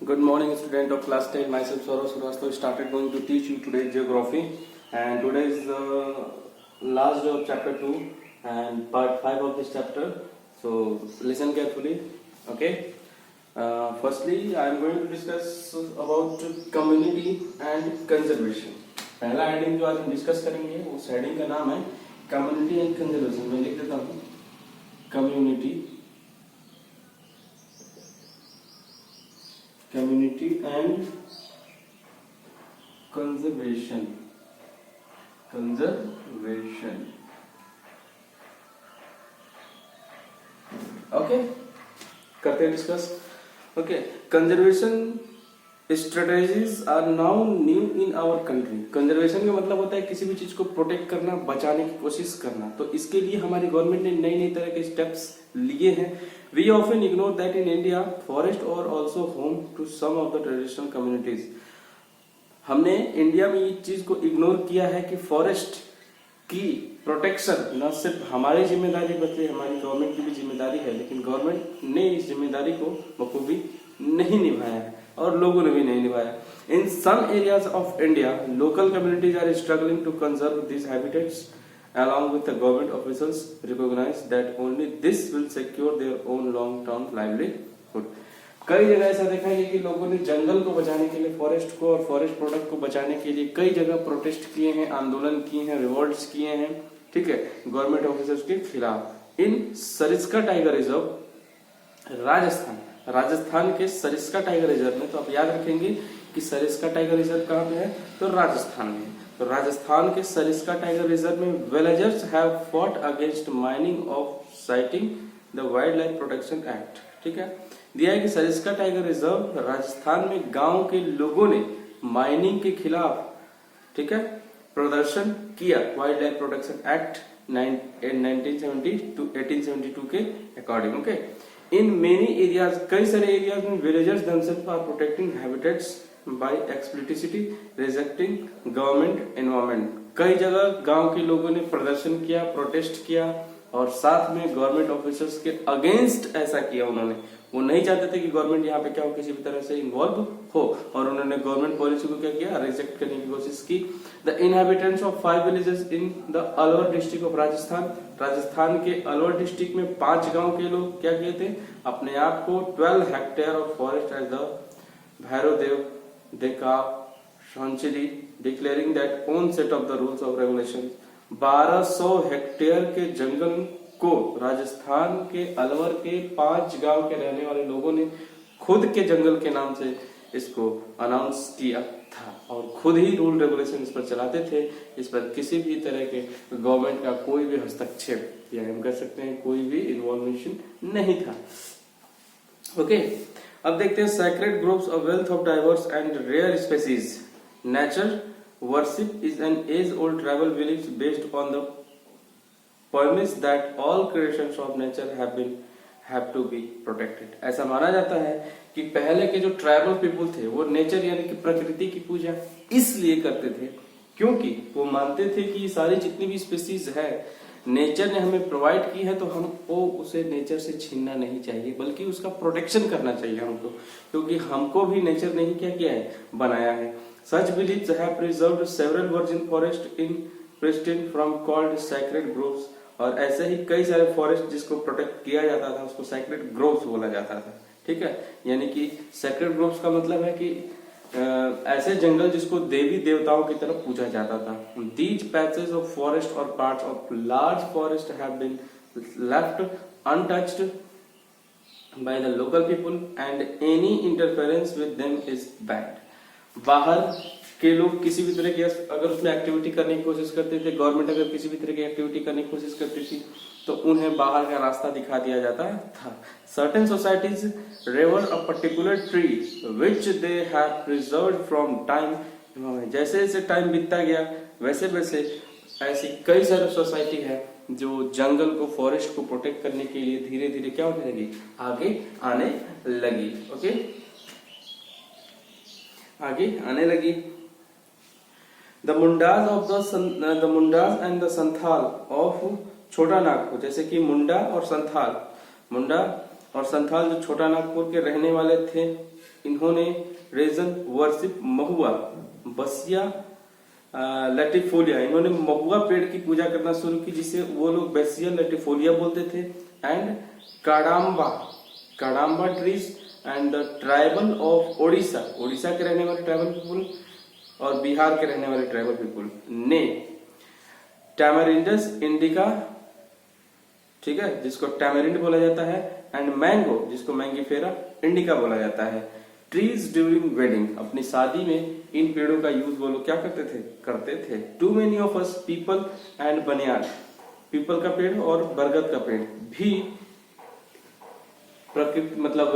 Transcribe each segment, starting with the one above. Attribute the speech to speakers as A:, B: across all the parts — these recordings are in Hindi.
A: Good morning, student of class 10. Myself Saurav Srivastava started going to teach you today geography, and today is the last day of chapter 2 and part 5 of this chapter. So listen carefully. Okay. Firstly, I am going to discuss about community and conservation. पहला हेडिंग जो आज हम डिस्कस करेंगे उस हेडिंग का नाम है कम्युनिटी एंड कंजर्वेशन. मैं लिख देता हूँ कम्युनिटी and conservation. Okay, करते हैं discuss. Okay, conservation strategies are now new in our country. Conservation का मतलब होता है किसी भी चीज को प्रोटेक्ट करना, बचाने की कोशिश करना. तो इसके लिए हमारी गवर्नमेंट ने नई नई तरह के स्टेप्स लिए हैं. We often ignore that in India, forests are also home to some of the traditional communities. हमने इंडिया में इस चीज को इग्नोर किया है कि फॉरेस्ट की प्रोटेक्शन न सिर्फ हमारी जिम्मेदारी बल्कि हमारी गवर्नमेंट की भी जिम्मेदारी है, लेकिन गवर्नमेंट ने इस जिम्मेदारी को बखूबी नहीं निभाया है और लोगों ने भी नहीं निभाया. In some areas of India, local communities are struggling to conserve these habitats. Along with the government officials recognize that only this will secure their own long-term livelihood. कई जगह ऐसा देखा है कि लोगों ने जंगल को बचाने के लिए, फॉरेस्ट को और फॉरेस्ट प्रोडक्ट को बचाने के लिए कई जगह प्रोटेस्ट किए हैं, आंदोलन किए हैं, रिवॉल्ट्स किए हैं, ठीक है, गवर्नमेंट ऑफिसर्स के खिलाफ. इन सरिस्का टाइगर रिजर्व राजस्थान के सरिस्का टाइगर रिजर्व में, तो आप याद रखेंगे कि सरिस्का टाइगर रिजर्व कहाँ पे है, तो राजस्थान में. तो राजस्थान के सरिस्का टाइगर रिजर्व में villagers have fought against mining of citing the wildlife protection act. ठीक है, दिया है कि सरिस्का टाइगर रिजर्व राजस्थान में गांव के लोगों ने माइनिंग के खिलाफ, ठीक है, प्रदर्शन किया wildlife protection act 1970 to 1872 के according. Okay, in many areas, कई सारे एरियाज में villagers themselves are protecting habitats by explicitly rejecting government environment. कई जगह गांव के लोगों ने प्रदर्शन किया, प्रोटेस्ट किया और साथ में गवर्नमेंट ऑफिसर्स के अगेंस्ट ऐसा किया. उन्होंने, वो नहीं चाहते थे कि गवर्नमेंट यहाँ पे क्या हो, किसी भी तरह से इन्वॉल्व हो, और उन्होंने गवर्नमेंट पॉलिसी को क्या किया, रिजेक्ट करने की कोशिश की. The inhabitants of 5 villages in the Alwar district of Rajasthan के अलवर डिस्ट्रिक्ट में 5 गांव के लोग क्या किए थे, अपने आप को 12 hectare of forest as the Bhairavdev देकाव sanctuary declaring that own set of the rules of regulation. 1200 hectare के जंगल को राजस्थान के अलवर के 5 गांव के रहने वाले लोगों ने खुद के जंगल के नाम से इसको अनाउंस किया था और खुद ही रूल रेगुलेशन इस पर चलाते थे. इस पर किसी भी तरह के गवर्नमेंट का कोई भी हस्तक्षेप या हम कह सकते हैं कोई भी इन्वॉल्वेशन नहीं था. ओके, अब देखते हैं sacred groups of wealth of diverse and rare species. Nature worship is an age old tribal belief based on the premise that all creations of nature have to be protected. ऐसा माना जाता है कि पहले के जो ट्राइबल पीपुल थे वो नेचर यानी कि प्रकृति की पूजा इसलिए करते थे क्योंकि वो मानते थे कि सारी जितनी भी स्पीसीज है नेचर ने हमें प्रोवाइड की है, तो हमको उसे नेचर से छीनना नहीं चाहिए बल्कि उसका प्रोटेक्शन करना चाहिए हमको, क्योंकि हमको भी नेचर ने ही क्या किया है, बनाया है. Such beliefs have preserved several virgin forests in pristine from called sacred groves. और ऐसे ही कई सारे फॉरेस्ट जिसको प्रोटेक्ट किया जाता था उसको सैक्रेड ग्रोव्स बोला जाता था. ठीक है, यानी कि सैक्रेड ग्रोव्स का मतलब है कि ऐसे जंगल जिसको देवी देवताओं की तरफ पूजा जाता था. These patches of forest or parts of large forest have been left untouched by the local people and any interference with them is bad. बाहर के लोग किसी भी तरह की अगर उसमें एक्टिविटी करने की कोशिश करते थे, गवर्नमेंट अगर किसी भी तरह की एक्टिविटी करने की कोशिश करती थी तो उन्हें बाहर का रास्ता दिखा दिया जाता था. Certain societies revere a particular tree which they have preserved from time. जैसे जैसे टाइम बीतता गया वैसे वैसे ऐसी कई सारी सोसाइटी है जो जंगल को, फॉरेस्ट को प्रोटेक्ट करने के लिए धीरे धीरे क्या होने लगी, आगे आने लगी. The Mundas and the Santhal of छोटा नागपुर, जैसे कि मुंडा और संथाल जो छोटा नागपुर के रहने वाले थे, इन्होंने रेजन वर्शिप महुआ बसिया लैटिफोलिया, इन्होंने महुआ पेड़ की पूजा करना शुरू की जिसे वो लोग बेसिया लैटिफोलिया बोलते थे। And Kadamba trees and the tribal of Odisha, Odisha के रहने वाले ट्राइबल पीपुल और बिहार के रहने वाले ट्राइबल पीपुल ने टैमरिंडस इंडिका, ठीक है, जिसको टैमरिंड बोला जाता है, एंड मैंगो जिसको मैंगीफेरा इंडिका बोला जाता है, ट्रीज ड्यूरिंग वेडिंग, अपनी शादी में इन पेड़ों का यूज वो लोग क्या करते थे। To many of us peepal and banyan, पीपल का पेड़ और बरगद का पेड़ भी प्रकृति मतलब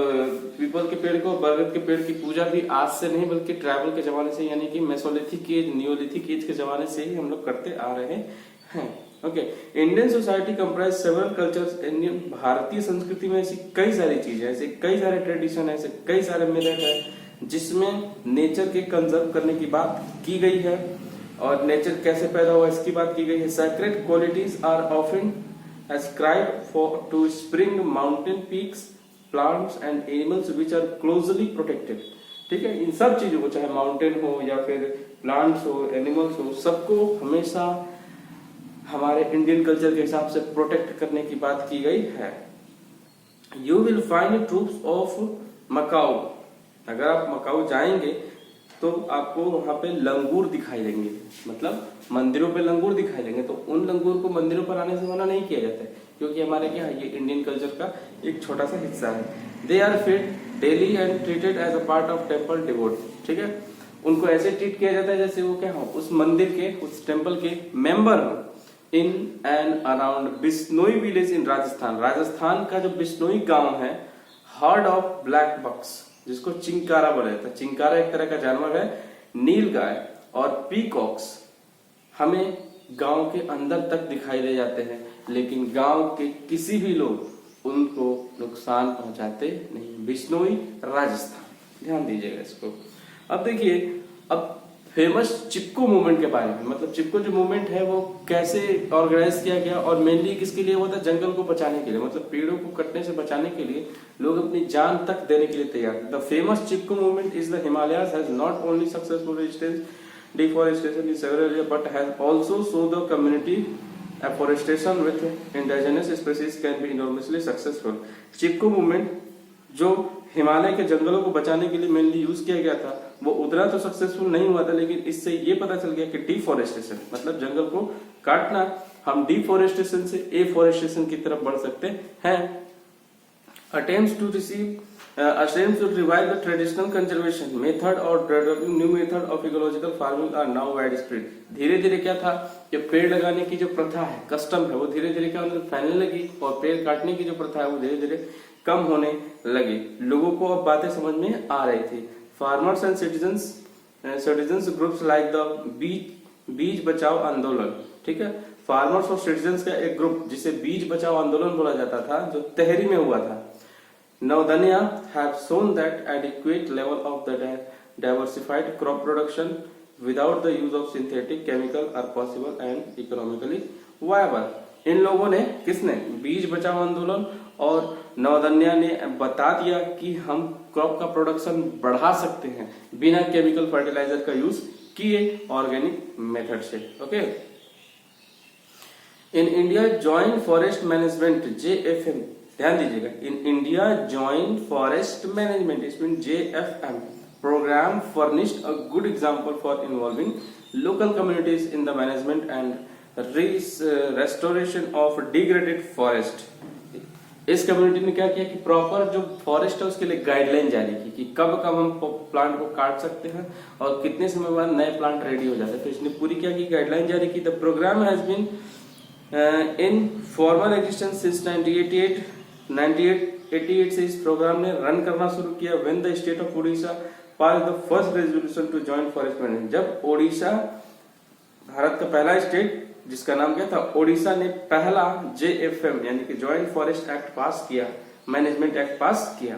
A: पीपल के पेड़ को, बरगद के पेड़ की पूजा भी आज से नहीं बल्कि ट्राइबल के जमाने से यानी कि मेसोलिथिक एज, नियोलिथिक एज के जमाने से ही हम लोग करते आ रहे हैं। Okay, Indian society comprise several cultures, Indian भारतीय संस्कृति में ऐसी कई सारी चीजें, ऐसे कई सारे ट्रेडिशन, ऐसे कई सारे मिलेट है जिसमें नेचर के कंजर्व करने की बात की गई है और नेचर कैसे पैदा हुआ इसकी बात की गई है। Sacred qualities are often ascribed to spring, mountain peaks, plants and animals which are closely protected। ठीक है, इन सब चीजों को चाहे माउंटेन हो या फिर प्लांट्स हो, एनिमल्स हो, सबको हमेशा हमारे इंडियन कल्चर के हिसाब से प्रोटेक्ट करने की बात की गई है। You will find troops of Macau, अगर आप मकाऊ जाएंगे तो आपको वहां पे लंगूर दिखाई देंगे, मतलब मंदिरों पे लंगूर दिखाई देंगे। तो उन लंगूर को मंदिरों पर आने से मना नहीं किया जाता है क्योंकि हमारे क्या ये इंडियन कल्चर का एक छोटा सा हिस्सा है। They are fed daily and treated as a part of temple devote, ठीक है, उनको ऐसे ट्रीट किया जाता है जैसे वो क्या हो, उस मंदिर के, उस टेम्पल के मेंबर हो। In and around Bishnoi village in Rajasthan, Rajasthan का जो बिश्नोई गांव है, हर्ड ऑफ ब्लैक बक्स जिसको चिंकारा बोला जाता है, चिंकारा एक तरह का जानवर है, नील गाय और पीकॉक्स हमें गांव के अंदर तक दिखाई दे जाते हैं, लेकिन गांव के किसी भी लोग उनको नुकसान पहुंचाते नहीं। बिश्नोई राजस्थान, ध्यान दीजिएगा इसको। अब देखिए, अब फेमस चिपको मूवमेंट के बारे में, मतलब चिपको जो मूवमेंट है वो कैसे ऑर्गेनाइज किया गया और मेनली किसके लिए हुआ था, जंगल को बचाने के लिए, मतलब पेड़ों को कटने से बचाने के लिए लोग अपनी जान तक देने के लिए तैयार थे। The famous Chipko movement is the Himalayas has not only successful resistance deforestation in several areas but has also shown the community afforestation with indigenous species can be enormously successful। Chipko movement जो हिमालय के जंगलों को बचाने के लिए मेनली यूज किया गया था वो उतना तो सक्सेसफुल नहीं हुआ था, लेकिन इससे ये पता चल गया कि डिफोरेस्टेशन मतलब जंगल को काटना, हम डिफोरेस्टेशन से एफोरेस्टेशन की तरफ बढ़ सकते हैं। attempts to revive the traditional conservation method or developing new method of ecological farming are now widespread। धीरे धीरे क्या था कि पेड़ लगाने की जो प्रथा है, कस्टम है, वो धीरे धीरे क्या फैलने लगी और पेड़ काटने की जो प्रथा है वो धीरे धीरे कम होने लगी। लोगों को अब बातें समझ में आ रही थी। Farmers and citizens groups like the bees बचाओ आंदोलन, ठीक है, फार्मर्स और सिटीजन्स का एक ग्रुप जिसे बीज बचाओ आंदोलन बोला जाता था, जो तेहरी में हुआ था। Navdanya have shown that adequate level of the diversified crop production without the use of synthetic chemical are possible and economically viable। इन लोगों ने, किसने, बीज बचाओ आंदोलन और नवदन्या ने बता दिया कि हम क्रॉप का प्रोडक्शन बढ़ा सकते हैं बिना केमिकल फर्टिलाइजर का यूज किए, ऑर्गेनिक मेथड से। Okay, in India joint forest management JFM, ध्यान दीजिएगा, in India joint forest management इसमें JFM programme furnished a good example for involving local communities in the management and restoration of degraded forest. इस कम्युनिटी ने क्या किया कि प्रॉपर जो फॉरेस्ट है उसके लिए गाइडलाइन जारी की कि कब कब हम प्लांट को काट सकते हैं और कितने समय बाद नए प्लांट रेडी हो जाते हैं। तो इसने पूरी क्या की, गाइडलाइन जारी की। The programme has been in formal existence since 1988 से इस प्रोग्राम ने रन करना शुरू किया। When the state of Odisha pass the first resolution to join forest management, जब ओडिशा भारत का पहला स्टेट जिसका नाम क्या था ओडिशा ने पहला JFM यानी कि जॉइंट फॉरेस्ट एक्ट पास किया, मैनेजमेंट एक्ट पास किया।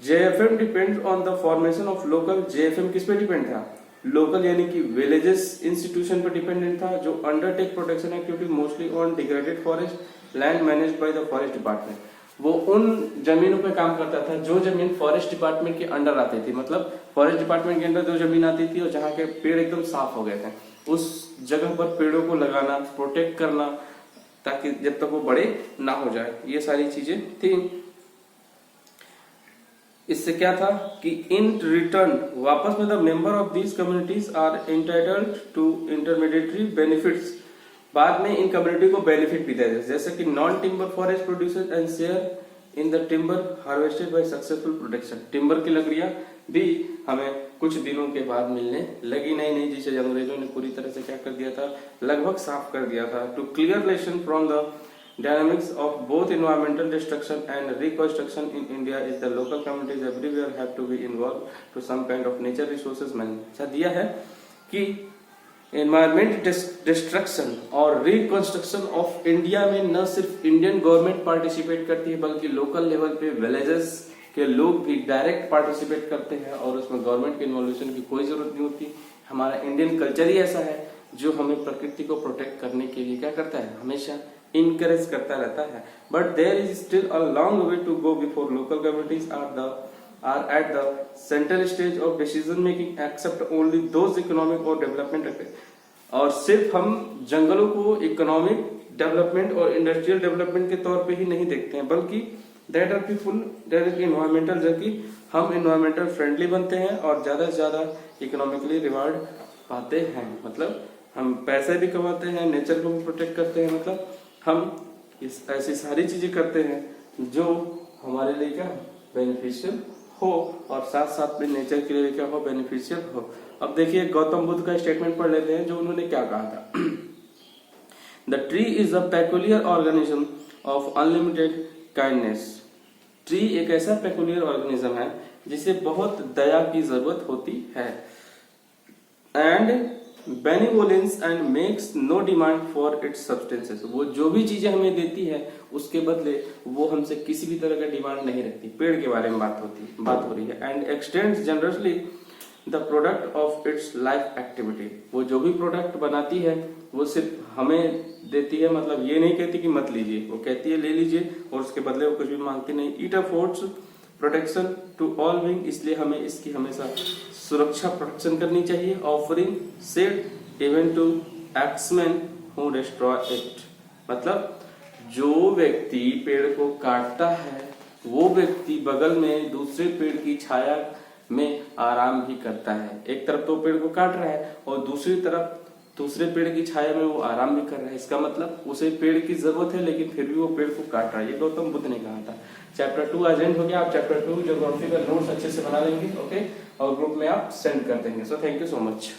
A: JFM depends on the formation of local, JFM किस पे डिपेंड था, लोकल यानी कि विलेजेस इंस्टीट्यूशन पर डिपेंडेंट था जो undertake protection activity mostly on degraded forest land managed by the forest department. वो उन जमीनों पे काम करता था जो जमीन फॉरेस्ट डिपार्टमेंट के अंडर आती थी। मतलब फॉरेस्ट डिपार्टमेंट के अंडर जो जमीन आती थी और जहाँ के पेड़ एकदम साफ हो गए थे, उस जगह पर पेड़ों को लगाना, प्रोटेक्ट करना, ताकि जब तक वो बड़े ना हो जाए, ये सारी चीजें थी। इससे क्या था कि इन रिटर्न वापस में the member of these communities are entitled to intermediary benefits. बाद में इन कम्युनिटी को बेनिफिट भी दे, जैसे कि non timber forest producer and share in the timber harvested by successful production. Timber की लकड़ियां भी हमें कुछ दिनों के बाद मिलने लगी, नहीं जिसे अंग्रेजों ने पूरी तरह से क्या कर दिया था, लगभग साफ कर दिया था। Two clear lesson from the dynamics of both environmental destruction and reconstruction in India is the local communities everywhere have to be involved to some kind of nature resources management। अच्छा दिया है कि environment destruction और reconstruction of India में न सिर्फ इंडियन गवर्नमेंट पार्टिसिपेट करती है, बल्कि लोकल लेवल पे विलेजेस के लोग भी डायरेक्ट पार्टिसिपेट करते हैं और उसमें गवर्नमेंट के इन्वॉल्यूशन की कोई जरूरत नहीं होती। हमारा इंडियन कल्चर ही ऐसा है जो हमें प्रकृति को प्रोटेक्ट करने के लिए क्या करता है, हमेशा इनकरेज करता रहता है। But there is still a long way to go before local communities are at the central stage of decision making except only those economic और डेवलपमेंट। और सिर्फ हम जंगलों को इकोनॉमिक डेवलपमेंट और इंडस्ट्रियल डेवलपमेंट के तौर पे ही नहीं देखते हैं, बल्कि that are people that is environmental, जबकि हम इन्वायरमेंटल फ्रेंडली बनते हैं और ज्यादा से ज्यादा इकोनॉमिकली रिवार्ड पाते हैं। मतलब हम पैसे भी कमाते हैं, नेचर को भी प्रोटेक्ट करते हैं, मतलब हम ऐसी सारी चीजें करते हैं जो हमारे लिए क्या बेनिफिशियल हो और साथ साथ में नेचर के लिए क्या हो, बेनिफिशियल हो। अब देखिए गौतम बुद्ध का स्टेटमेंट पढ़ लेते हैं जो उन्होंने क्या कहा था। The tree is a peculiar organism of unlimited kindness. Tree एक ऐसा पेक्युलियर ऑर्गेनिज्म है जिसे बहुत दया की जरूरत होती है, and benevolence and makes no demand for its substances. वो जो भी चीजें हमें देती है उसके बदले वो हमसे किसी भी तरह का डिमांड नहीं रखती। पेड़ के बारे में बात हो रही है। And x tends generously the product of its life activity. वो जो भी प्रोडक्ट बनाती है वो सिर्फ हमें देती है, मतलब ये नहीं कहती कि मत लीजिए, वो कहती है ले लीजिए और उसके बदले वो कुछ भी मांगती नहीं। It affords protection to all being, इसलिए हमें इसकी हमेशा सुरक्षा प्रोटेक्शन करनी चाहिए। Offering shade even to axeman who destroy it. मतलब जो व्यक्ति पेड़ को काटता है वो व्यक्ति बगल में दूसरे पेड़ की छाया में आराम भी करता है। एक तरफ तो पेड़ को काट रहा है और दूसरी तरफ दूसरे पेड़ की छाया में वो आराम भी कर रहा है। इसका मतलब उसे पेड़ की जरूरत है लेकिन फिर भी वो पेड़ को काट रहा है। ये गौतम बुद्ध ने कहा था। चैप्टर 2 आज एंड हो गया। आप चैप्टर 2 ज्योग्राफी का नोट्स अच्छे से बना लेंगे, ओके, और ग्रुप में आप सेंड कर देंगे। So thank you so much.